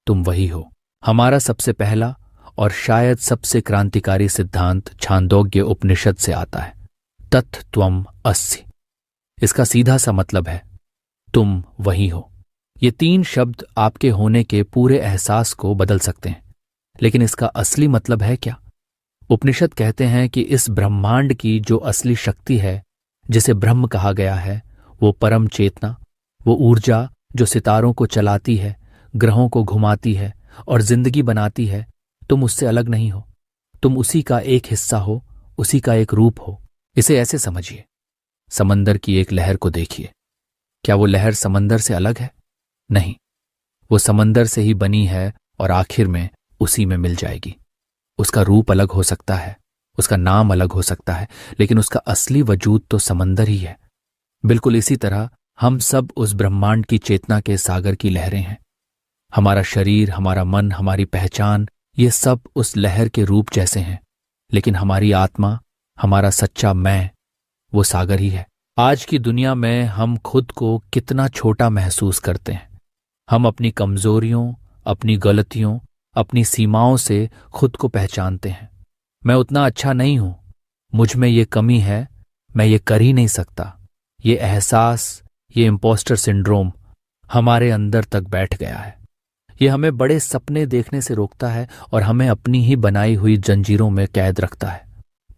तुम वही हो। हमारा सबसे पहला और शायद सबसे क्रांतिकारी सिद्धांत छांदोग्य उपनिषद से आता है, तत् त्वम् अस्सि। इसका सीधा सा मतलब है तुम वही हो। ये 3 शब्द आपके होने के पूरे एहसास को बदल सकते हैं, लेकिन इसका असली मतलब है क्या? उपनिषद कहते हैं कि इस ब्रह्मांड की जो असली शक्ति है, जिसे ब्रह्म कहा गया है, वो परम चेतना, वो ऊर्जा जो सितारों को चलाती है, ग्रहों को घुमाती है और जिंदगी बनाती है, तुम उससे अलग नहीं हो। तुम उसी का एक हिस्सा हो, उसी का एक रूप हो। इसे ऐसे समझिए, समंदर की एक लहर को देखिए। क्या वो लहर समंदर से अलग है? नहीं, वो समंदर से ही बनी है और आखिर में उसी में मिल जाएगी। उसका रूप अलग हो सकता है, उसका नाम अलग हो सकता है, लेकिन उसका असली वजूद तो समंदर ही है। बिल्कुल इसी तरह हम सब उस ब्रह्मांड की चेतना के सागर की लहरें हैं। हमारा शरीर, हमारा मन, हमारी पहचान, ये सब उस लहर के रूप जैसे हैं, लेकिन हमारी आत्मा, हमारा सच्चा मैं, वो सागर ही है। आज की दुनिया में हम खुद को कितना छोटा महसूस करते हैं। हम अपनी कमजोरियों, अपनी गलतियों, अपनी सीमाओं से खुद को पहचानते हैं। मैं उतना अच्छा नहीं हूं, मुझ में ये कमी है, मैं ये कर ही नहीं सकता। ये एहसास, ये इम्पोस्टर सिंड्रोम हमारे अंदर तक बैठ गया है। ये हमें बड़े सपने देखने से रोकता है और हमें अपनी ही बनाई हुई जंजीरों में कैद रखता है।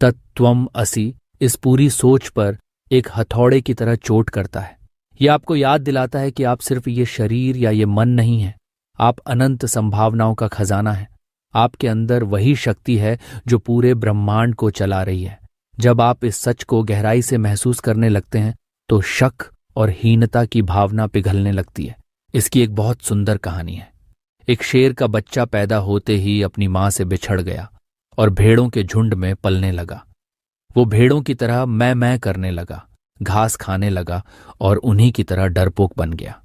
तत् त्वम् असि इस पूरी सोच पर एक हथौड़े की तरह चोट करता है। यह आपको याद दिलाता है कि आप सिर्फ ये शरीर या ये मन नहीं हैं, आप अनंत संभावनाओं का खजाना है। आपके अंदर वही शक्ति है जो पूरे ब्रह्मांड को चला रही है। जब आप इस सच को गहराई से महसूस करने लगते हैं तो शक और हीनता की भावना पिघलने लगती है। इसकी एक बहुत सुंदर कहानी है। एक शेर का बच्चा पैदा होते ही अपनी मां से बिछड़ गया और भेड़ों के झुंड में पलने लगा। वो भेड़ों की तरह मैं करने लगा, घास खाने लगा और उन्हीं की तरह डरपोक बन गया।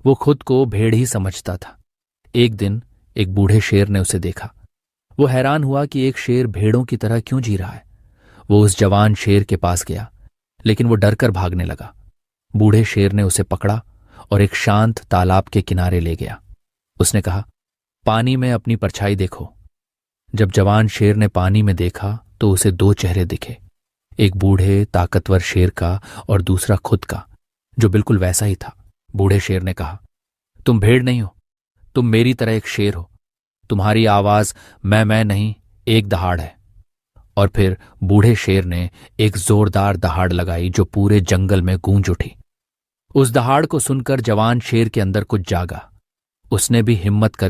वो खुद को भेड़ ही समझता था। एक दिन एक बूढ़े शेर ने उसे देखा। वो हैरान हुआ कि एक शेर भेड़ों की तरह क्यों जी रहा है। वो उस जवान शेर के पास गया, लेकिन वो डरकर भागने लगा। बूढ़े शेर ने उसे पकड़ा और एक शांत तालाब के किनारे ले गया। उसने कहा, पानी में अपनी परछाई देखो। जब जवान शेर ने पानी में देखा तो उसे 2 चेहरे दिखे, एक बूढ़े ताकतवर शेर का और दूसरा खुद का, जो बिल्कुल वैसा ही था। बूढ़े शेर ने कहा, तुम भेड़ नहीं हो, तुम मेरी तरह एक शेर हो। तुम्हारी आवाज मैं नहीं, एक दहाड़ है। और फिर बूढ़े शेर ने एक जोरदार दहाड़ लगाई जो पूरे जंगल में गूंज उठी। उस दहाड़ को सुनकर जवान शेर के अंदर कुछ जागा। उसने भी हिम्मत कर